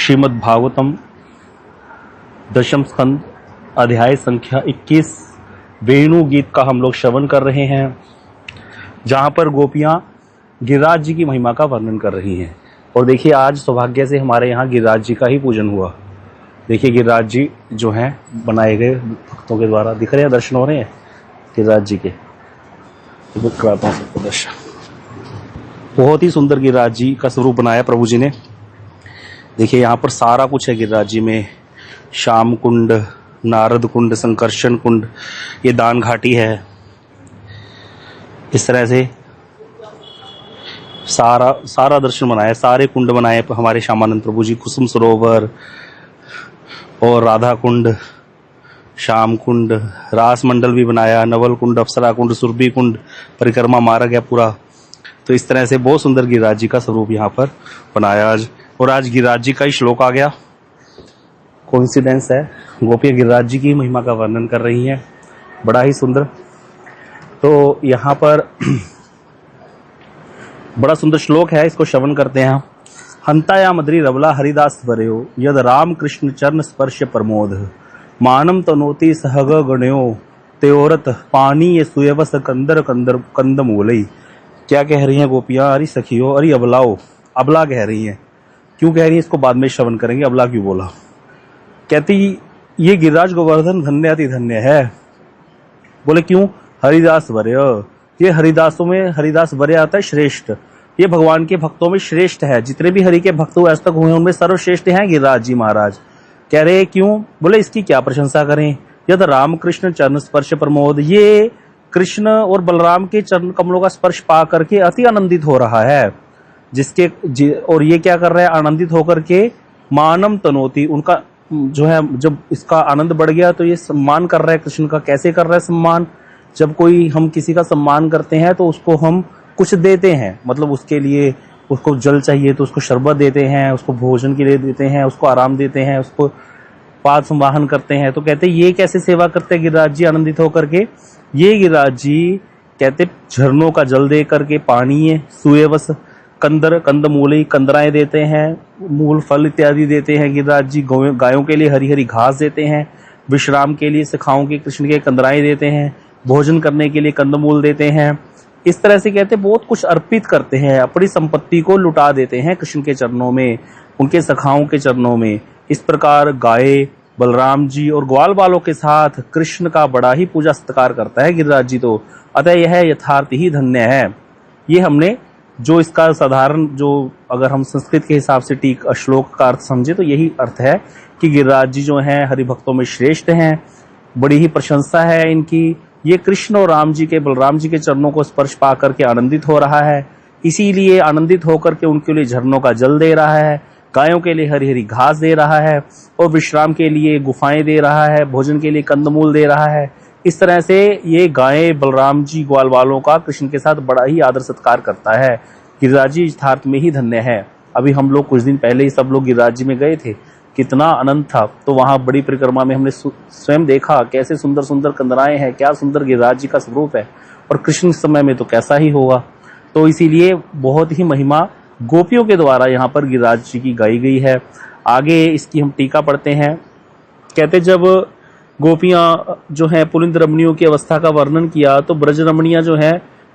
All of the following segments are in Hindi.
श्रीमद् भागवतम दशम स्कंद अध्याय संख्या 21 वेणु गीत का हम लोग श्रवण कर रहे हैं, जहाँ पर गोपियाँ गिरिराज जी की महिमा का वर्णन कर रही हैं। और देखिए, आज सौभाग्य से हमारे यहाँ गिरिराज जी का ही पूजन हुआ। देखिए, गिरिराज जी जो हैं बनाए गए भक्तों के द्वारा दिख रहे हैं, दर्शन हो रहे हैं गिरिराज जी के। कराता हूँ सबको दर्शन। बहुत ही सुंदर गिरिराज जी का स्वरूप बनाया प्रभु जी ने। देखिए, यहाँ पर सारा कुछ है गिरिराज जी में। श्याम कुंड, नारद कुंड, संकर्षण कुंड, ये दान घाटी है। इस तरह से सारा दर्शन बनाया, सारे कुंड बनाए हमारे श्यामानंद प्रभु जी। कुसुम सरोवर और राधा कुंड, श्याम कुंड, रास मंडल भी बनाया, नवल कुंड, अप्सरा कुंड, सुरभि कुंड, परिक्रमा मार्ग है पूरा। तो इस तरह से बहुत सुंदर गिरिराज जी का स्वरूप यहाँ पर बनाया आज। और आज गिरिराज जी का ही श्लोक आ गया, कोइंसिडेंस है। गोपियाँ गिरिराज जी की महिमा का वर्णन कर रही हैं, बड़ा ही सुंदर। तो यहाँ पर बड़ा सुंदर श्लोक है, इसको श्रवण करते हैं। हंताया मद्री रवला हरिदास वरयो यद राम कृष्ण चरण स्पर्श प्रमोद मानम तनोति सहग गण्यो त्योरत पानी ये सुयवस कंदर कंदर कंद मूलई। क्या कह रही हैं गोपियाँ? अरे सखियो, अरे अबलाओ, अबला कह रही हैं। क्यों कह रही है इसको बाद में श्रवण करेंगे, अबला क्यों बोला। कहती ये गिरिराज गोवर्धन धन्य अति धन्य है। बोले क्यों? हरिदास वर्य, ये हरिदासों में हरिदास वर्य आता है श्रेष्ठ। ये भगवान के भक्तों में श्रेष्ठ है। जितने भी हरि के भक्त आज तक हुए उनमें सर्वश्रेष्ठ हैं गिरिराज जी महाराज। कह रहे क्यों? बोले इसकी क्या प्रशंसा करें। यद राम कृष्ण चरण स्पर्श प्रमोद, ये कृष्ण और बलराम के चरण कमलों का स्पर्श पा करके अति आनंदित हो रहा है। और ये क्या कर रहा है? आनंदित होकर के मानम तनोति, उनका जो है, जब इसका आनंद बढ़ गया तो ये सम्मान कर रहा है कृष्ण का। कैसे कर रहा है सम्मान? जब कोई हम किसी का सम्मान करते हैं तो उसको हम कुछ देते हैं, मतलब उसके लिए उसको जल चाहिए तो उसको शरबत देते हैं, उसको भोजन के लिए देते हैं, उसको आराम देते हैं, उसको पाद संवाहन करते हैं। तो कहते ये कैसे सेवा करते हैं गिरिराज जी आनंदित होकर के? ये गिरिराज जी कहते झरनों का जल दे करके, पानी है, सुएवस कंद मूली, कंदराएं देते हैं, मूल फल इत्यादि देते हैं गिरिराज जी। गायों के लिए हरी हरी घास देते हैं, विश्राम के लिए सखाओं के कृष्ण के कंदराएं देते हैं, भोजन करने के लिए कंदमूल देते हैं। इस तरह से कहते बहुत कुछ अर्पित करते हैं, अपनी संपत्ति को लुटा देते हैं कृष्ण के चरणों में, उनके सखाओं के चरणों में। इस प्रकार गाय बलराम जी और ग्वाल बालों के साथ कृष्ण का बड़ा ही पूजा सत्कार करता है गिरिराज जी। तो अतः यह यथार्थ ही धन्य है। ये हमने जो इसका साधारण, जो अगर हम संस्कृत के हिसाब से श्लोक का अर्थ समझे तो यही अर्थ है कि गिरिराज जी जो हैं हरिभक्तों में श्रेष्ठ हैं, बड़ी ही प्रशंसा है इनकी। ये कृष्ण और राम जी के, बलराम जी के चरणों को स्पर्श पा करके आनंदित हो रहा है, इसीलिए आनंदित होकर के उनके लिए झरनों का जल दे रहा है, गायों के लिए हरी हरी घास दे रहा है, और विश्राम के लिए गुफाएं दे रहा है, भोजन के लिए कंदमूल दे रहा है। इस तरह से ये गायें बलराम जी ग्वाल वालों का कृष्ण के साथ बड़ा ही आदर सत्कार करता है। गिरिराज जी यथार्थ में ही धन्य है। अभी हम लोग कुछ दिन पहले ही सब लोग गिरिराज जी में गए थे, कितना आनंद था। तो वहां बड़ी परिक्रमा में हमने स्वयं देखा कैसे सुंदर सुंदर कंदराएं हैं, क्या सुंदर गिरिराज जी का स्वरूप है। और कृष्ण समय में तो कैसा ही होगा। तो इसीलिए बहुत ही महिमा गोपियों के द्वारा यहाँ पर गिरिराज जी की गाई गई है। आगे इसकी हम टीका पढ़ते हैं। कहते जब गोपियां जो है पुलिंद रमणियों की अवस्था का वर्णन किया तो ब्रज रमणियां जो है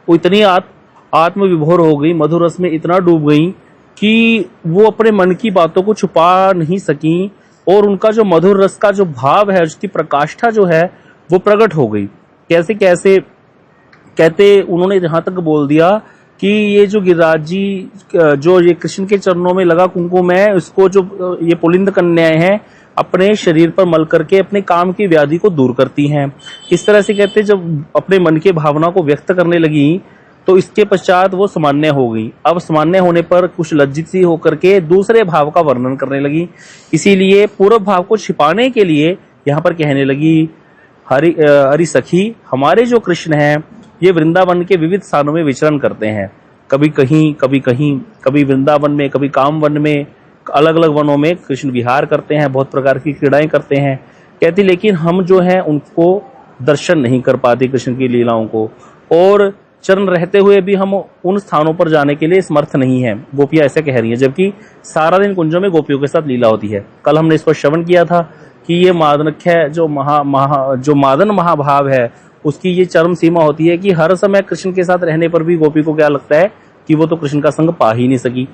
वो इतनी आत्म विभोर हो गई, मधुर रस में इतना डूब गई कि वो अपने मन की बातों को छुपा नहीं सकी, और उनका जो मधुर रस का जो भाव है, उसकी प्रकाष्ठा जो है वो प्रकट हो गई। कैसे कैसे? कहते उन्होंने जहां तक बोल दिया कि ये जो गिरिराज जी जो ये कृष्ण के चरणों में लगा कुमकुम है, इसको जो ये पुलिंद कन्याएं हैं अपने शरीर पर मल करके अपने काम की व्याधि को दूर करती हैं। इस तरह से कहते जब अपने मन की भावना को व्यक्त करने लगी तो इसके पश्चात वो सामान्य हो गई। अब सामान्य होने पर कुछ लज्जित सी होकर के दूसरे भाव का वर्णन करने लगी। इसीलिए पूर्व भाव को छिपाने के लिए यहाँ पर कहने लगी, हरि सखी, हमारे जो कृष्ण हैं ये वृंदावन के विविध स्थानों में विचरण करते हैं। कभी कहीं, कभी कहीं, कभी वृंदावन में, कभी कामवन में, अलग अलग वनों में कृष्ण विहार करते हैं, बहुत प्रकार की क्रीड़ाएं करते हैं। कहती लेकिन हम जो है उनको दर्शन नहीं कर पाते कृष्ण की लीलाओं को। और चरण रहते हुए भी हम उन स्थानों पर जाने के लिए समर्थ नहीं है, गोपियां ऐसे कह रही हैं, जबकि सारा दिन कुंजों में गोपियों के साथ लीला होती है। कल हमने इसको श्रवण किया था कि ये मादनख्य जो मादन महाभाव है उसकी ये चरम सीमा होती है कि हर समय कृष्ण के साथ रहने पर भी गोपी को क्या लगता है कि वो तो कृष्ण का संग पा ही नहीं सकी।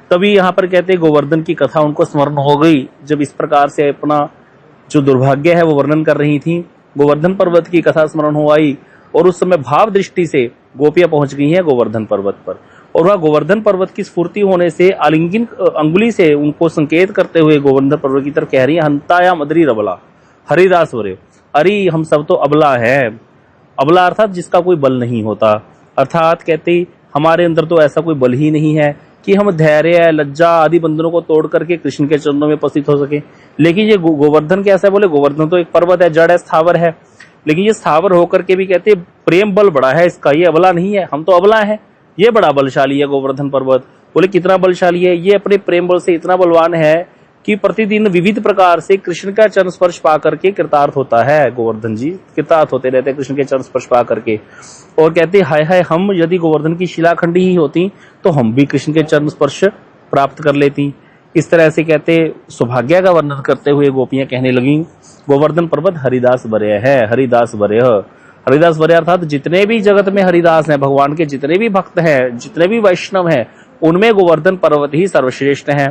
तभी यहाँ पर कहते हैं गोवर्धन की कथा उनको स्मरण हो गई, जब इस प्रकार से अपना जो दुर्भाग्य है वो वर्णन कर रही थी। गोवर्धन पर्वत की कथा स्मरण हो आई और उस समय भाव दृष्टि से गोपियां पहुंच गई हैं गोवर्धन पर्वत पर, और वह गोवर्धन पर्वत की स्फूर्ति होने से आलिंगन अंगुली से उनको संकेत करते हुए गोवर्धन पर्वत की तरफ कह रही है, हंताया मदरी रबला हरिदास वरे। अरे हम सब तो अबला है, अबला अर्थात जिसका कोई बल नहीं होता, अर्थात कहते हमारे अंदर तो ऐसा कोई बल ही नहीं है कि हम धैर्य लज्जा आदि बंधनों को तोड़ करके कृष्ण के चरणों में उपस्थित हो सके। लेकिन ये गोवर्धन कैसा है, बोले गोवर्धन तो एक पर्वत है, जड़ है, स्थावर है, लेकिन ये स्थावर होकर के भी कहते प्रेम बल बड़ा है इसका, ये अबला नहीं है, हम तो अबला है, ये बड़ा बलशाली है गोवर्धन पर्वत। बोले कितना बलशाली है, ये अपने प्रेम बल से इतना बलवान है कि प्रतिदिन विविध प्रकार से कृष्ण का चरण स्पर्श पा करके कृतार्थ होता है। गोवर्धन जी कृतार्थ होते रहते हैं कृष्ण के चरण स्पर्श पा करके, और कहते हाय हाय हम यदि गोवर्धन की शिलाखंडी ही होती तो हम भी कृष्ण के चरण स्पर्श प्राप्त कर लेती। इस तरह से कहते सौभाग्य का वर्णन करते हुए गोपियां कहने लगी, गोवर्धन पर्वत हरिदास वरेय है, हरिदास वरेय। हरिदास वरेय अर्थात जितने भी जगत में हरिदास हैं, भगवान के जितने भी भक्त हैं, जितने भी वैष्णव हैं, उनमें गोवर्धन पर्वत ही सर्वश्रेष्ठ है।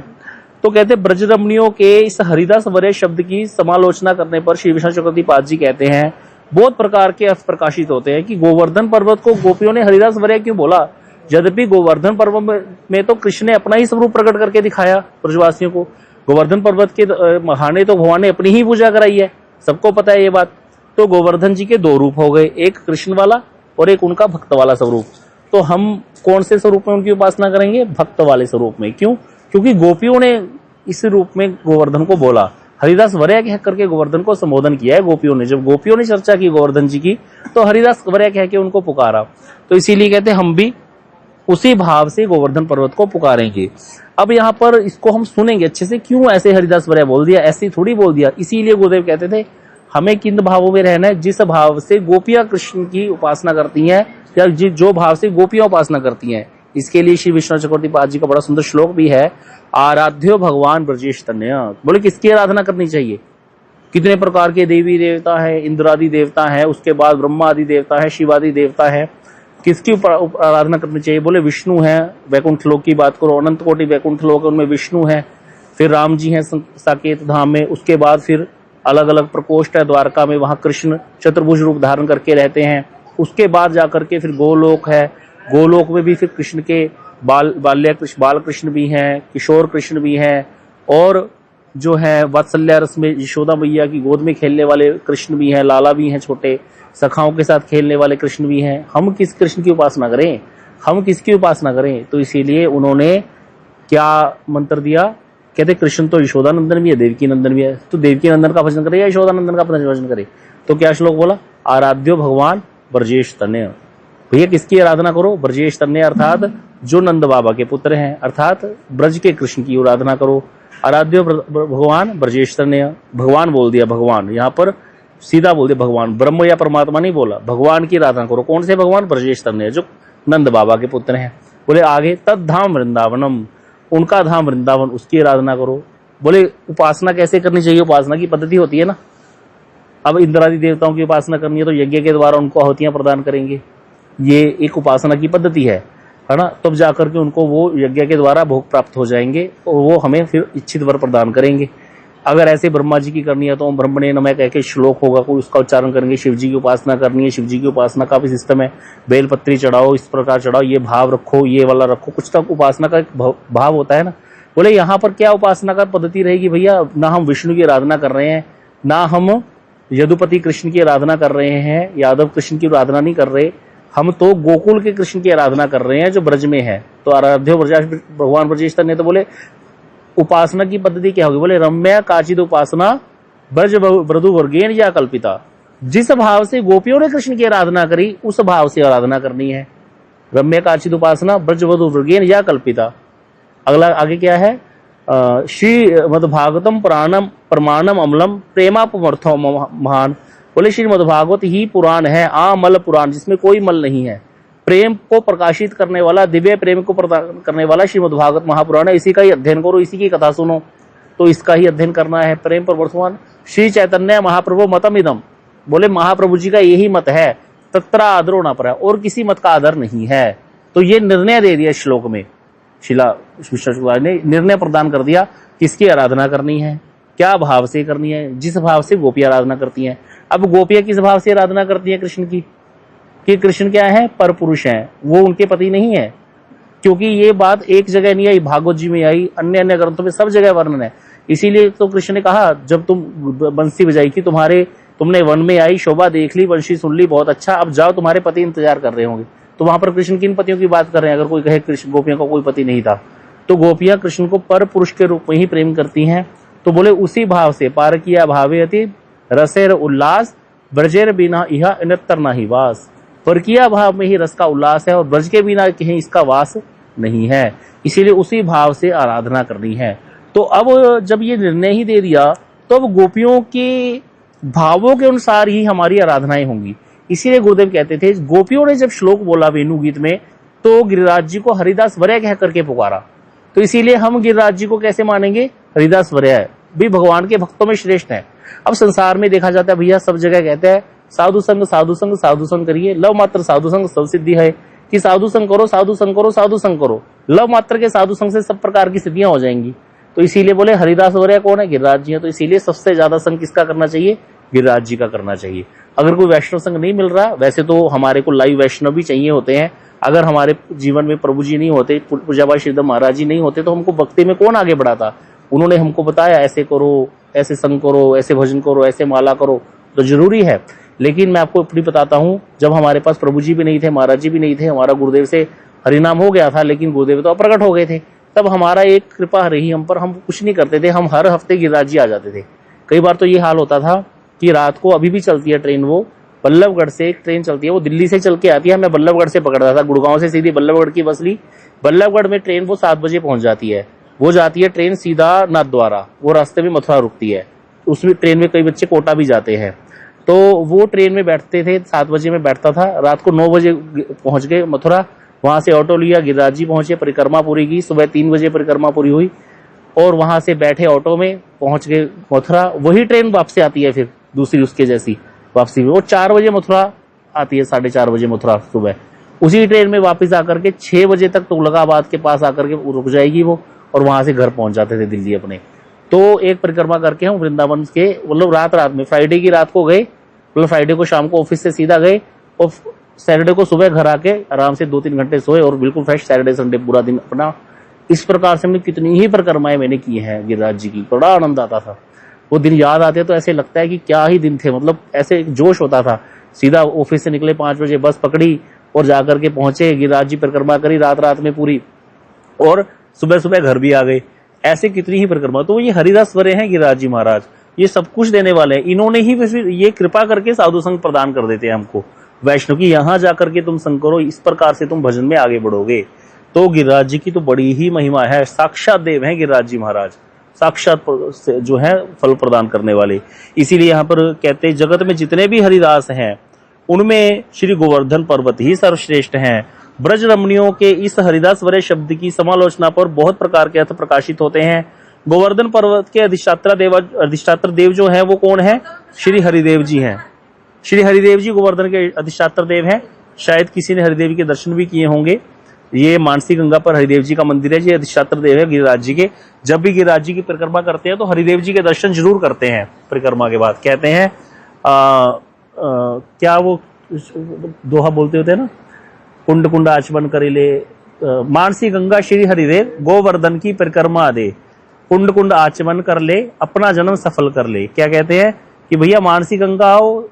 तो कहते ब्रजरमणियों के इस हरिदास वरेय शब्द की समालोचना करने पर श्री विष्णु चक्रवर्ती पाद जी कहते हैं बहुत प्रकार के अर्थ प्रकाशित होते हैं कि गोवर्धन पर्वत को गोपियों ने हरिदास वरेय क्यों बोला, यद्यपि गोवर्धन पर्वत में तो कृष्ण ने अपना ही स्वरूप प्रकट करके दिखाया ब्रजवासियों को। गोवर्धन पर्वत के महाने तो भगवान ने अपनी ही पूजा कराई है, सबको पता है ये बात। तो गोवर्धन जी के दो रूप हो गए, एक कृष्ण वाला और एक उनका भक्त वाला स्वरूप। तो हम कौन से स्वरूप में उनकी उपासना करेंगे, भक्त वाले स्वरूप में। क्यों? क्योंकि गोपियों ने इस रूप में गोवर्धन को बोला, हरिदास वरेय कह करके गोवर्धन को संबोधन किया है गोपियों ने। जब गोपियों ने चर्चा की गोवर्धन जी की तो हरिदास वरेय कह के उनको पुकारा, तो इसीलिए कहते हम भी उसी भाव से गोवर्धन पर्वत को पुकारेंगे। अब यहाँ पर इसको हम सुनेंगे अच्छे से, क्यों ऐसे हरिदास वरेय बोल दिया, ऐसे थोड़ी बोल दिया। इसीलिए गुरुदेव कहते थे हमें किन भावों में रहना है, जिस भाव से गोपियां कृष्ण की उपासना करती हैं या जो भाव से गोपियां उपासना करती हैं। इसके लिए श्री विष्णु चक्रवर्ती पाद जी का बड़ा सुंदर श्लोक भी है, आराध्यो भगवान ब्रजेश तनय। बोले किसकी आराधना करनी चाहिए, कितने प्रकार के देवी देवता है, इंद्रादि देवता है, उसके बाद ब्रह्मा आदि देवता है, शिवादि देवता है, किसकी आराधना करनी चाहिए। बोले विष्णु है, वैकुंठ लोक की बात करो, अनंत कोटि वैकुंठ लोक उनमें विष्णु है, फिर राम जी हैं साकेत धाम में, उसके बाद फिर अलग अलग प्रकोष्ठ है द्वारका में, वहां कृष्ण चतुर्भुज रूप धारण करके रहते हैं। उसके बाद जाकर के फिर गोलोक है, गोलोक में भी फिर कृष्ण के बाल कृष्ण भी हैं, किशोर कृष्ण भी हैं, और जो है वात्सल्य रस में यशोदा मैया की गोद में खेलने वाले कृष्ण भी हैं, लाला भी हैं, छोटे सखाओं के साथ खेलने वाले कृष्ण भी हैं। हम किस कृष्ण की उपासना करें, हम किसकी उपासना करें। तो इसीलिए उन्होंने क्या मंत्र दिया, कहते कृष्ण तो यशोदा नंदन भी है, देवकी नंदन भी है, तो देवकी नंदन का भजन करे या यशोदा नंदन का भजन करे। तो क्या श्लोक बोला, आराध्यो भगवान ब्रजेश तनय। भैया किसकी आराधना करो, ब्रजेश तनय अर्थात जो नंद बाबा के पुत्र हैं, अर्थात ब्रज के कृष्ण की आराधना करो। आराध्यो भगवान ब्रजेश तनय, भगवान बोल दिया, भगवान यहाँ पर सीधा बोल दिया, भगवान ब्रह्म या परमात्मा नहीं बोला, भगवान की आराधना करो। कौन से भगवान, ब्रजेश तनय जो नंद बाबा के पुत्र हैं। बोले आगे तद धाम वृंदावनम, उनका धाम वृंदावन, उसकी आराधना करो। बोले उपासना कैसे करनी चाहिए, उपासना की पद्धति होती है ना। अब इंद्रादि देवताओं की उपासना करनी है तो यज्ञ के द्वारा उनको आहुतियां प्रदान करेंगे, ये एक उपासना की पद्धति है ना। तब जाकर के उनको वो यज्ञ के द्वारा भोग प्राप्त हो जाएंगे और वो हमें फिर इच्छित वर प्रदान करेंगे। अगर ऐसे ब्रह्मा जी की करनी है तो ओम ब्रह्मणे नमः कह के श्लोक होगा, कोई उसका उच्चारण करेंगे। शिव जी की उपासना करनी है, शिव जी की उपासना का भी सिस्टम है, बेलपत्री चढ़ाओ, इस प्रकार चढ़ाओ, ये भाव रखो, ये वाला रखो, कुछ तक उपासना का एक भाव होता है ना। बोले यहाँ पर क्या उपासना का पद्धति रहेगी भैया, ना हम विष्णु की आराधना कर रहे हैं, ना हम यदुपति कृष्ण की आराधना कर रहे हैं, यादव कृष्ण की आराधना नहीं कर रहे, हम तो गोकुल के कृष्ण की आराधना कर रहे हैं जो ब्रज में है। तो आराध्यो भगवान ब्रजेश तनय, तो बोले उपासना की पद्धति क्या होगी, बोले रम्या काचिद उपासना ब्रज वधु वर्गेण या कल्पिता। जिस भाव से गोपियों ने कृष्ण की आराधना करी उस भाव से आराधना करनी है। रम्या काचिद उपासना ब्रज वधु वर्गेण या कल्पिता। अगला आगे क्या है, श्री मद्भागवतम पुराणम प्रमाणम अमलम प्रेमापमर्थो महान। बोले श्री मद्भागवत ही पुराण है, मल पुराण, जिसमें कोई मल नहीं है। प्रेम को प्रकाशित करने वाला, दिव्य प्रेम को प्रदान करने वाला श्रीमद् भागवत महापुराण है। इसी का ही अध्ययन करो, इसी की कथा सुनो, तो इसका ही अध्ययन करना है। प्रेम पर वर्तमान श्री चैतन्य महाप्रभु मतम इदम, बोले महाप्रभु जी का यही मत है, तत्रा आदरो न पर, और किसी मत का आदर नहीं है। तो ये निर्णय दे दिया श्लोक में, शिला शुक्लाचार्य ने निर्णय प्रदान कर दिया किसकी आराधना करनी है, क्या भाव से करनी है, जिस भाव से गोपियां आराधना करती हैं। अब गोपियां किस भाव से आराधना करती हैं कृष्ण की, कि कृष्ण क्या है, पर पुरुष हैं, वो उनके पति नहीं है। क्योंकि ये बात एक जगह नहीं आई, भागवत जी में आई, अन्य अन्य ग्रंथों में सब जगह वर्णन है। इसीलिए तो कृष्ण ने कहा, जब तुम बंसी बजाई थी, तुमने वन में आई, शोभा देख ली, बंशी सुन ली, बहुत अच्छा, अब जाओ, तुम्हारे पति इंतजार कर रहे होंगे। तो वहां पर कृष्ण किन पतियों की बात कर रहे हैं? अगर कोई कहे कृष्ण गोपियों का कोई पति नहीं था, तो गोपियां कृष्ण को पर पुरुष के रूप में ही प्रेम करती हैं। तो बोले उसी भाव से पार किया भावे अति रसेर उल्लास, ब्रजेर बिना यह इनत्तर नाही वास। पर किया भाव में ही रस का उल्लास है, और ब्रज के बिना कहीं इसका वास नहीं है। इसीलिए उसी भाव से आराधना करनी है। तो अब जब ये निर्णय ही दे दिया, तो अब गोपियों के भावों के अनुसार ही हमारी आराधनाएं होंगी। इसीलिए गुरुदेव कहते थे, गोपियों ने जब श्लोक बोला वेणु गीत में, तो गिरिराज जी को हरिदास वरय कह करके पुकारा। तो इसीलिए हम गिरिराज जी को कैसे मानेंगे? हरिदास वरय भी भगवान के भक्तों में श्रेष्ठ है। अब संसार में देखा जाता है भैया, सब जगह कहते हैं साधु संग साधु संग साधु संग करिए, लव मात्र साधु संग सब सिद्धि है, कि साधु संग करो, साधु संग करो, साधु संग करो। लव मात्र के साधु संग से सब प्रकार की सिद्धियां हो जाएंगी। तो इसीलिए बोले हरिदास वरय कौन है? गिरिराज जी है। तो इसीलिए सबसे ज्यादा संग किसका करना चाहिए? गिरिराज जी का करना चाहिए। अगर कोई वैष्णव संग नहीं मिल रहा, वैसे तो हमारे को लाइव वैष्णव भी चाहिए होते हैं। अगर हमारे जीवन में प्रभु जी नहीं होते, पूज्यपाद श्रीधर महाराज जी नहीं होते, तो हमको भक्ति में कौन आगे बढ़ाता? उन्होंने हमको बताया ऐसे करो, ऐसे संग करो, ऐसे भजन करो, ऐसे माला करो, तो जरूरी है। लेकिन मैं आपको अपनी बताता हूँ, जब हमारे पास प्रभु जी भी नहीं थे, महाराज जी भी नहीं थे, हमारा गुरुदेव से हरिनाम हो गया था, लेकिन गुरुदेव तो अप्रकट हो गए थे, तब हमारा एक कृपा रही हम पर, हम कुछ नहीं करते थे, हम हर हफ्ते गिरिराज जी आ जाते थे। कई बार तो ये हाल होता था कि रात को, अभी भी चलती है ट्रेन, वो बल्लभगढ़ से एक ट्रेन चलती है, वो दिल्ली से चल के आती है, मैं बल्लभगढ़ से पकड़ता था, गुड़गांव से सीधी बल्लभगढ़ की बस ली। बल्लभगढ़ में ट्रेन वो 7 बजे पहुंच जाती है, वो जाती है ट्रेन सीधा नाथद्वारा, वो रास्ते में मथुरा रुकती है। उसमें ट्रेन में कई बच्चे कोटा भी जाते हैं। तो वो ट्रेन में बैठते थे, 7 बजे में बैठता था, रात को 9 बजे पहुंच गए मथुरा, वहां से ऑटो लिया, गिरिराज जी पहुंचे, परिक्रमा पूरी की, सुबह 3 बजे परिक्रमा पूरी हुई, और वहां से बैठे ऑटो में पहुंच गए मथुरा। वही ट्रेन वापसी आती है फिर दूसरी उसके जैसी वापसी में, वो 4 बजे मथुरा आती है, 4:30 बजे मथुरा सुबह। उसी ट्रेन में वापस आकर के 6 बजे तक तुगलकाबाद के पास आकर के रुक जाएगी वो, और वहां से घर पहुंच जाते थे दिल्ली अपने। तो एक परिक्रमा करके हम वृंदावन के, मतलब रात में, फ्राइडे की रात को गए, मतलब फ्राइडे को शाम को ऑफिस से सीधा गए, और सैटरडे को सुबह घर आके आराम से 2-3 घंटे सोए, और बिल्कुल फ्रेश सैटरडे संडे पूरा दिन अपना। इस प्रकार से हमने कितनी ही परिक्रमाएं मैंने की हैं गिरिराज जी की, बड़ा आनंद आता था। वो दिन याद आते तो ऐसे लगता है कि क्या ही दिन थे, मतलब ऐसे जोश होता था। सीधा ऑफिस से निकले, 5 बजे बस पकड़ी और जाकर के पहुंचे, गिरिराज जी परिक्रमा करी रात में पूरी, और सुबह सुबह घर भी आ गए। ऐसे कितनी ही परिक्रमा। तो ये हरिदास वरे हैं गिरिराज जी महाराज, ये सब कुछ देने वाले हैं। इन्होंने ही फिर ये कृपा करके साधु संग प्रदान कर देते हैं हमको वैष्णव की, यहाँ जाकर के तुम संग करो, इस प्रकार से तुम भजन में आगे बढ़ोगे। तो गिरिराज जी की तो बड़ी ही महिमा है, साक्षात देव हैं गिरिराज जी महाराज, साक्षात जो है फल प्रदान करने वाले। इसीलिए यहाँ पर कहते हैं, जगत में जितने भी हरिदास हैं उनमें श्री गोवर्धन पर्वत ही सर्वश्रेष्ठ हैं। ब्रज रमणियों के इस हरिदास वरे शब्द की समालोचना पर बहुत प्रकार के अर्थ प्रकाशित होते हैं। गोवर्धन पर्वत के अधिष्ठात्र देव जो है वो कौन है? श्री हरिदेव जी हैं। श्री हरिदेव जी गोवर्धन के अधिष्ठात्र देव हैं। शायद किसी ने हरिदेव के दर्शन भी किए होंगे। ये मानसी गंगा पर हरिदेव जी का मंदिर है, ये अधिष्ठात्र देव है गिरिराज जी के। जब भी गिरिराज जी की परिक्रमा करते हैं तो हरिदेव जी के दर्शन जरूर करते हैं परिक्रमा के बाद। कहते हैं क्या वो दोहा बोलते होते हैं ना, कुंड कुंड आचमन करिले, मानसी गंगा श्री हरिदेव गोवर्धन की परिक्रमा दे, कुंड कुंड आचमन कर ले, अपना जन्म सफल कर ले। क्या कहते हैं कि भैया मानसी गंगा आओ,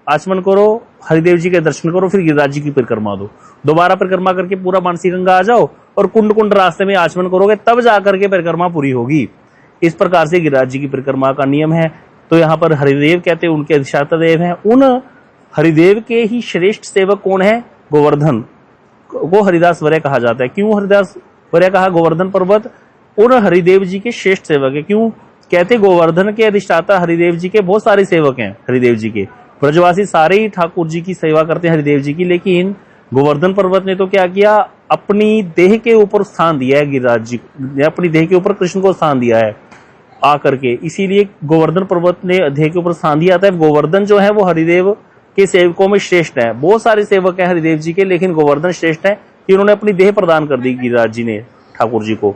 आचमन करो, हरिदेव जी के दर्शन करो, फिर गिरिराज जी की परिक्रमा दो। दोबारा परिक्रमा करके पूरा मानसी गंगा आ जाओ, और कुंड कुंड रास्ते में आचमन करोगे, तब जाकर के परिक्रमा पूरी होगी। इस प्रकार से गिरिराज जी की परिक्रमा का नियम है। तो यहाँ पर हरिदेव कहते हैं, उनके अधिष्ठाता देव हैं। उन हरिदेव के ही श्रेष्ठ सेवक कौन है? गोवर्धन को हरिदास वरय कहा जाता है। क्यों हरिदास वरय कहा? गोवर्धन पर्वत उन हरिदेव जी के श्रेष्ठ सेवक है। क्यों कहते? गोवर्धन के अधिष्ठाता हरिदेव जी के बहुत सारे सेवक हैं। हरिदेव जी के ब्रजवासी सारे ही ठाकुर जी की सेवा करते हैं हरिदेव जी की, लेकिन गोवर्धन पर्वत ने तो क्या किया, अपनी देह के ऊपर स्थान दिया है गिरिराज जी ने, अपनी देह के ऊपर कृष्ण को स्थान दिया है आकर के, इसीलिए गोवर्धन पर्वत ने देह के ऊपर स्थान दिया था। गोवर्धन जो है वो हरिदेव के सेवकों में श्रेष्ठ है। बहुत सारे सेवक हैं हरिदेव जी के, लेकिन गोवर्धन श्रेष्ठ है कि उन्होंने अपनी देह प्रदान कर दी गिरिराज जी ने ठाकुर जी को।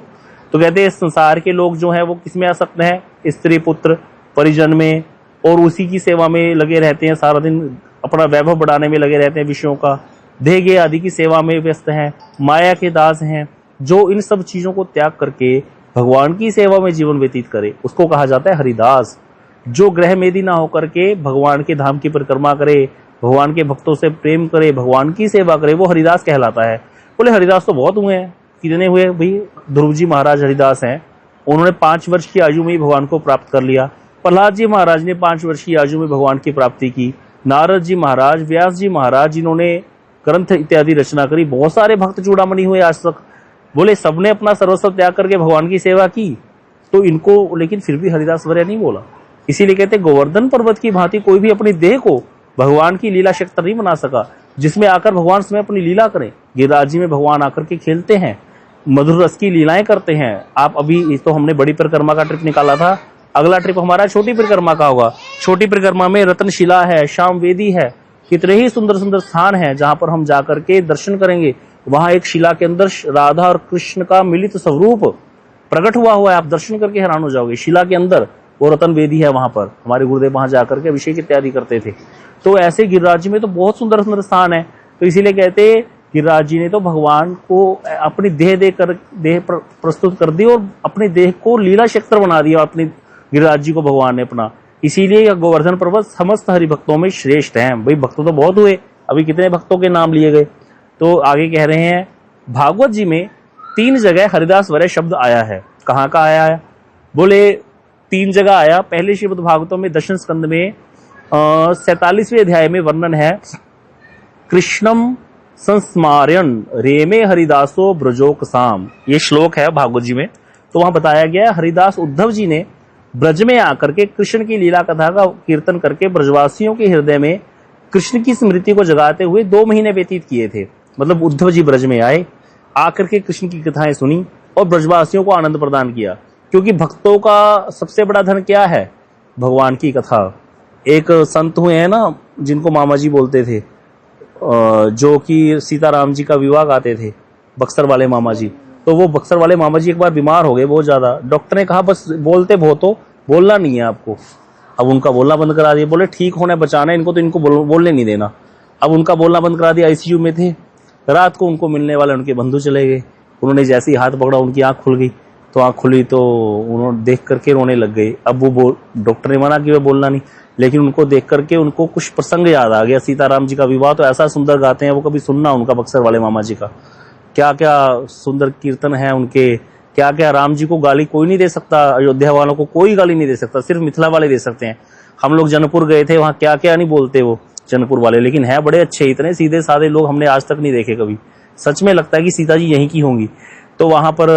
तो कहते हैं संसार के लोग जो है वो किसमें आसक्त हैं, स्त्री पुत्र परिजन में, और उसी की सेवा में लगे रहते हैं, सारा दिन अपना वैभव बढ़ाने में लगे रहते हैं, विषयों का देह गे आदि की सेवा में व्यस्त हैं, माया के दास हैं। जो इन सब चीजों को त्याग करके भगवान की सेवा में जीवन व्यतीत करे उसको कहा जाता है हरिदास। जो ग्रह मेदी ना होकर के भगवान के धाम की परिक्रमा करे, भगवान के भक्तों से प्रेम करे, भगवान की सेवा करे, वो हरिदास कहलाता है। बोले हरिदास तो बहुत हुए हैं, कितने हुए भाई? ध्रुव जी महाराज हरिदास हैं, उन्होंने 5 वर्ष की आयु में ही भगवान को प्राप्त कर लिया। प्रहलाद जी महाराज ने 5 वर्ष की आयु में भगवान की प्राप्ति की। नारद जी महाराज, व्यास जी महाराज, जिन्होंने ग्रंथ इत्यादि रचना करी, बहुत सारे भक्त चूड़ामणि हुए आज तक। बोले सबने अपना सर्वस्व त्याग करके भगवान की सेवा की, तो इनको लेकिन फिर भी हरिदास वरय नहीं बोला। इसीलिए कहते गोवर्धन पर्वत की भांति कोई भी अपनी देह को भगवान की लीला क्षेत्र नहीं बना सका, जिसमें आकर भगवान स्वयं अपनी लीला करें। गिरिराज जी में भगवान आकर के खेलते हैं, मधुर रस की लीलाएं करते हैं। आप अभी तो हमने बड़ी परिक्रमा का ट्रिप निकाला था, अगला ट्रिप हमारा छोटी परिक्रमा का होगा। छोटी परिक्रमा में रत्नशिला है, श्याम वेदी है, कितने ही सुंदर सुंदर स्थान हैं जहां पर हम जाकर के दर्शन करेंगे। वहां एक शिला के अंदर राधा और कृष्ण का मिलित स्वरूप प्रकट हुआ है, आप दर्शन करके हैरान हो जाओगे। शिला के अंदर वो रतन वेदी है, वहां पर हमारे गुरुदेव वहां जाकर के अभिषेक इत्यादि करते थे। तो ऐसे गिरिराज जी में तो बहुत सुंदर सुंदर स्थान है। तो इसीलिए कहते गिरिराज जी ने तो भगवान को अपनी देह प्रस्तुत कर दी और अपनी देह को लीला क्षेत्र बना दिया अपनी गिरिराज जी को भगवान ने अपना। इसीलिए गोवर्धन पर्वत समस्त हरिभक्तों में श्रेष्ठ है। भाई भक्त तो बहुत हुए, अभी कितने भक्तों के नाम लिए गए। तो आगे कह रहे हैं भागवत जी में 3 जगह हरिदास वरय शब्द आया है। कहाँ का आया है? बोले 3 जगह आया। पहले श्रीमद् भागवतों में दशम स्कंद में 47वें अध्याय में वर्णन है, कृष्णम संस्मार्यन रेमे हरिदासो ब्रजोक साम, ये श्लोक है भागवत जी में। तो वहां बताया गया हरिदास उद्धव जी ने ब्रज में आकर के कृष्ण की लीला कथा का कीर्तन करके ब्रजवासियों के हृदय में कृष्ण की स्मृति को जगाते हुए 2 महीने व्यतीत किए थे। मतलब उद्धव जी ब्रज में आए, आकर के कृष्ण की कथाएं सुनी और ब्रजवासियों को आनंद प्रदान किया। क्योंकि भक्तों का सबसे बड़ा धन क्या है? भगवान की कथा। एक संत हुए हैं ना जिनको मामा जी बोलते थे, जो कि सीताराम जी का विवाह गाते थे, बक्सर वाले मामा जी। तो वो बक्सर वाले मामा जी एक बार बीमार हो गए बहुत ज्यादा। डॉक्टर ने कहा बस बोलते बहुत हो, बोलना नहीं है आपको। अब उनका बोलना बंद करा दिया। बोले ठीक होने बचाना है इनको, तो इनको बोलने नहीं देना। अब उनका बोलना बंद करा दिया। आईसीयू में थे। रात को उनको मिलने वाले उनके बंधु चले गए। उन्होंने जैसे ही हाथ पकड़ा उनकी आंख खुल गई। तो आंख खुली तो उन्होंने देख करके रोने लग गए। अब वो डॉक्टर ने मना किया बोलना नहीं, लेकिन उनको देख करके उनको कुछ प्रसंग याद आ गया। सीताराम जी का विवाह तो ऐसा सुंदर गाते हैं, वो कभी सुनना उनका बक्सर वाले मामा जी का, क्या क्या सुंदर कीर्तन है उनके, क्या क्या। राम जी को गाली कोई नहीं दे सकता, अयोध्या वालों को कोई गाली नहीं दे सकता, सिर्फ मिथिला वाले दे सकते हैं। हम लोग जनकपुर गए थे, वहां क्या क्या नहीं बोलते वो जनकपुर वाले, लेकिन है बड़े अच्छे, इतने सीधे साधे लोग हमने आज तक नहीं देखे कभी। सच में लगता है कि सीता जी यहीं की होंगी। तो वहां पर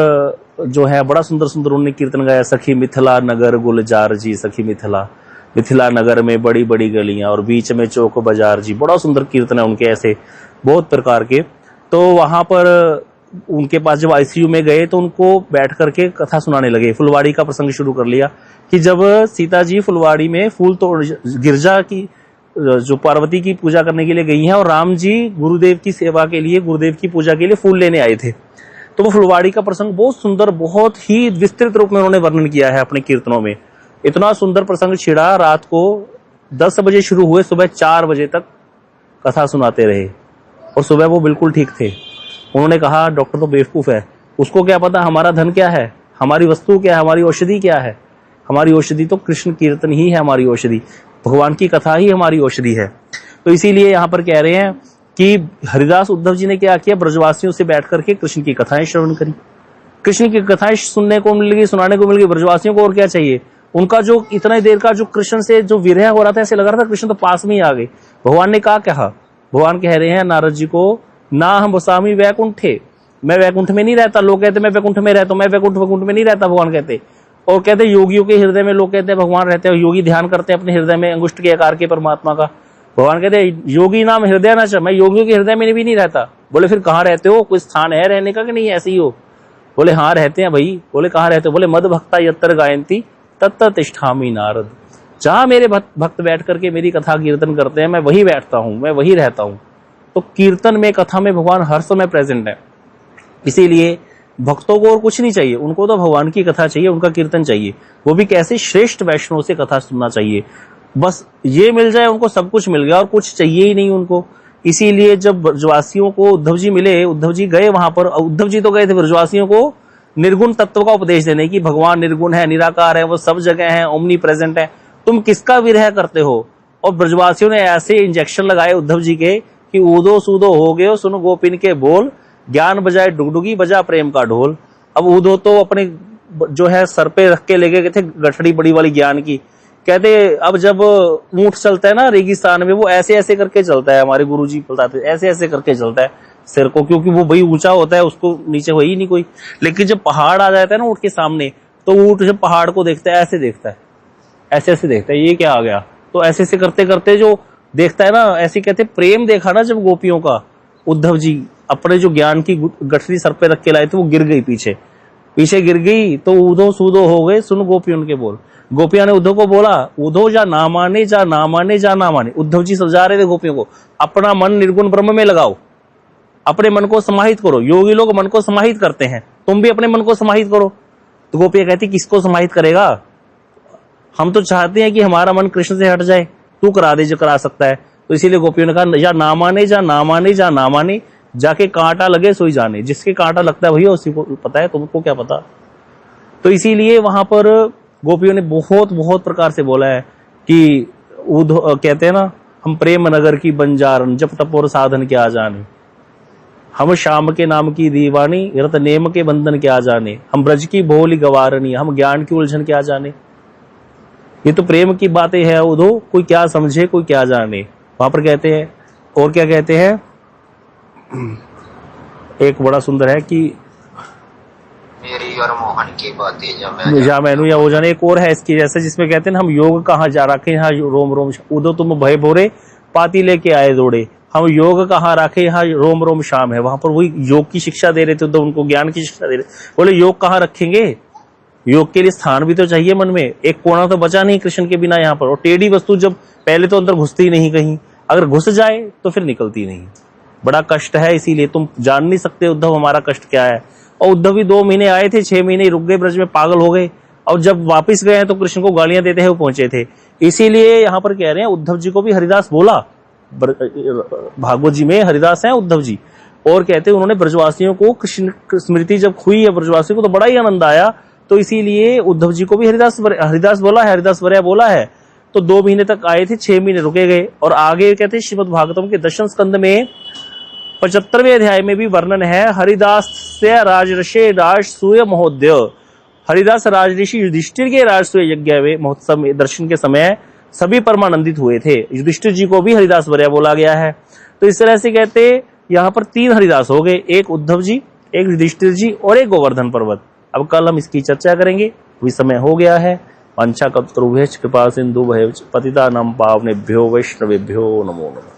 जो है बड़ा सुंदर सुंदर उन्होंने कीर्तन गाया। सखी मिथिला नगर गुलजार जी, सखी मिथिला, मिथिला नगर में बड़ी बड़ी गलियां और बीच में चौक बाजार जी। बड़ा सुंदर कीर्तन है उनके, ऐसे बहुत प्रकार के। तो वहां पर उनके पास जब आईसीयू में गए तो उनको बैठ करके कथा सुनाने लगे। फुलवाड़ी का प्रसंग शुरू कर लिया कि जब सीता जी फुलवाड़ी में फूल तोड़, गिरजा की जो पार्वती की पूजा करने के लिए गई हैं, और राम जी गुरुदेव की सेवा के लिए, गुरुदेव की पूजा के लिए फूल लेने आए थे। तो वो फुलवाड़ी का प्रसंग बहुत सुंदर, बहुत ही विस्तृत रूप में उन्होंने वर्णन किया है अपने कीर्तनों में। इतना सुंदर प्रसंग छिड़ा। रात को 10 बजे शुरू हुए, सुबह 4 बजे तक कथा सुनाते रहे और सुबह वो बिल्कुल ठीक थे। उन्होंने कहा डॉक्टर तो बेवकूफ है, उसको क्या पता हमारा धन क्या है, हमारी वस्तु क्या है, हमारी औषधि क्या है। हमारी औषधि तो कृष्ण कीर्तन ही है, हमारी औषधि भगवान की कथा ही हमारी औषधि है। तो इसीलिए यहाँ पर कह रहे हैं कि हरिदास उद्धव जी ने क्या किया, ब्रजवासियों से बैठ करके कृष्ण की कथाएं श्रवण करी। कृष्ण की कथाएं सुनने को मिल गई, सुनाने को मिल गई। ब्रजवासियों को और क्या चाहिए? उनका जो इतने देर का जो कृष्ण से जो विरह हो रहा था, ऐसे लग रहा था कृष्ण तो पास में ही आ गए। भगवान ने कहा, भगवान कह रहे हैं नारद जी को, ना हम वसामी वैकुंठे, मैं वैकुंठ में नहीं रहता। लोग कहते मैं वैकुंठ में रहता हूं, मैं वैकुंठ में नहीं रहता, भगवान कहते। और कहते योगियों के हृदय में, लोग कहते हैं भगवान रहते हैं, योगी ध्यान करते हैं अपने हृदय में अंगुष्ठ के आकार के परमात्मा का। भगवान कहते योगी नाम हृदय न च, मैं योगियों के हृदय में भी नहीं रहता। बोले फिर कहाँ रहते हो, कोई स्थान है रहने का कि नहीं ऐसे ही हो? बोले हाँ रहते हैं भाई। बोले कहाँ रहते हो? बोले मद भक्ता यत्र गायंती तत्त तिष्ठामि नारद, जहां मेरे भक्त बैठ करके मेरी कथा कीर्तन करते हैं मैं वही बैठता हूं, मैं वही रहता हूं। तो कीर्तन में, कथा में भगवान हर समय प्रेजेंट है। इसीलिए भक्तों को और कुछ नहीं चाहिए, उनको तो भगवान की कथा चाहिए, उनका कीर्तन चाहिए। वो भी कैसे? श्रेष्ठ वैष्णव से कथा सुनना चाहिए। बस ये मिल जाए उनको, सब कुछ मिल गया और कुछ चाहिए ही नहीं उनको। इसीलिए जब ब्रजवासियों को उद्धव जी मिले, उद्धव जी गए वहां पर, उद्धव जी तो गए थे ब्रजवासियों को निर्गुण तत्व का उपदेश देने की, भगवान निर्गुण है, निराकार है, वो सब जगह है, ओमनी प्रेजेंट है, तुम किसका विरह करते हो। और ब्रजवासियों ने ऐसे इंजेक्शन लगाए उद्धव जी के कि ऊदो सूदो हो गए, सुनो गोपिन के बोल, ज्ञान बजाए डुगडुगी, बजा प्रेम का ढोल। अब ऊदो तो अपने जो है सर पे रख के लेके गए थे गठड़ी बड़ी वाली ज्ञान की। कहते अब जब ऊंट चलता है ना रेगिस्तान में, वो ऐसे ऐसे करके चलता है, हमारे गुरुजी बताते ऐसे ऐसे करके चलता है सिर को, क्योंकि वो भाई ऊंचा होता है, उसको नीचे हो ही नहीं कोई। लेकिन जब पहाड़ आ जाता है ना ऊंट के सामने, तो ऊंट जब पहाड़ को देखता है ऐसे देखता है, ऐसे ऐसे देखता है, ये क्या आ गया। तो ऐसे ऐसे करते करते जो देखता है ना, ऐसे कहते प्रेम देखा ना जब गोपियों का, उद्धव जी अपने जो ज्ञान की गठरी सर पे रख के लाए थे वो गिर गई, पीछे पीछे गिर गई। तो ऊधो सूधो हो गए, सुन गोपियों के बोल। गोपियां ने उद्धव को बोला, उद्धव जा ना माने, जा ना माने, जा ना माने। उद्धव जी समझा रहे थे गोपियों को, अपना मन निर्गुण ब्रह्म में लगाओ, अपने मन को समाहित करो। योगी लोग मन को समाहित करते हैं, तुम भी अपने मन को समाहित करो। तो गोपियां कहती किसको समाहित करेगा, हम तो चाहते हैं कि हमारा मन कृष्ण से हट जाए, तू करा दे जो करा सकता है। तो इसीलिए गोपियों ने कहा, या ना माने, जा ना माने, जा ना माने, जाके कांटा लगे सोई जाने। जिसके कांटा लगता है भैया उसी को पता है, तुमको क्या पता। तो इसीलिए वहां पर गोपियों ने बहुत बहुत प्रकार से बोला है कि कहते हैं ना, हम प्रेम नगर की बंजारन, जप तप और साधन क्या जाने, हम श्याम के नाम की दीवानी, रत नेम के बंधन क्या जाने, हम ब्रज की भोली गवारनी, हम ज्ञान की उलझन क्या जाने। ये तो प्रेम की बातें है उधो, कोई क्या समझे कोई क्या जाने। वहां पर कहते हैं, और क्या कहते हैं, एक बड़ा सुंदर है कि मेरी और मोहन की बातें जा मैनू या वो जाने। एक और है इसकी जैसे, जिसमें कहते हैं हम योग कहाँ जा रखे यहाँ रोम रोम, उदो तुम भय भोरे पाती लेके आए दौड़े, हम योग कहाँ रखे यहाँ रोम रोम शाम है। वहां पर वही योग की शिक्षा दे रहे थे, तो उनको ज्ञान की शिक्षा दे रहे। बोले योग कहाँ रखेंगे, योग के लिए स्थान भी तो चाहिए मन में, एक कोना तो बचा नहीं कृष्ण के बिना यहाँ पर। और टेढ़ी वस्तु जब पहले तो अंदर घुसती नहीं कहीं, अगर घुस जाए तो फिर निकलती नहीं, बड़ा कष्ट है। इसीलिए तुम जान नहीं सकते उद्धव हमारा कष्ट क्या है। और उद्धव भी 2 महीने आए थे, 6 महीने रुक गए ब्रज में, पागल हो गए। और जब वापस गए हैं तो कृष्ण को गालियां देते हैं वो पहुंचे थे। इसीलिए यहाँ पर कह रहे हैं उद्धव जी को भी हरिदास बोला, भागवत जी में हरिदास है उद्धव जी। और कहते हैं उन्होंने ब्रजवासियों को कृष्ण स्मृति जब हुई है ब्रजवासियों को तो बड़ा ही आनंद आया, तो इसीलिए उद्धव जी को भी हरिदास बोला है, हरिदास वर्या बोला है। तो 2 महीने तक आए थे, 6 महीने रुके गए। और आगे कहते हैं श्रीमद् भागवतम के 10वें स्कंद में 75वें अध्याय में भी वर्णन है, हरिदास से राजर्षि राजसूय महोदय। हरिदास राजऋषि युधिष्ठिर के राजसूय यज्ञ में महोत्सव में दर्शन के समय सभी परमानंदित हुए थे। युधिष्ठिर जी को भी हरिदास वर्या बोला गया है। तो इस तरह से कहते यहाँ पर 3 हरिदास हो गए, एक उद्धव जी, एक युधिष्ठिर जी और एक गोवर्धन पर्वत। अब कल हम इसकी चर्चा करेंगे, अभी समय हो गया है। वांछा कल्पतरुभ्यश्च कृपा सिंधु भयश्च पतितानां पावनेभ्यो वैष्णवेभ्यो नमो नमः।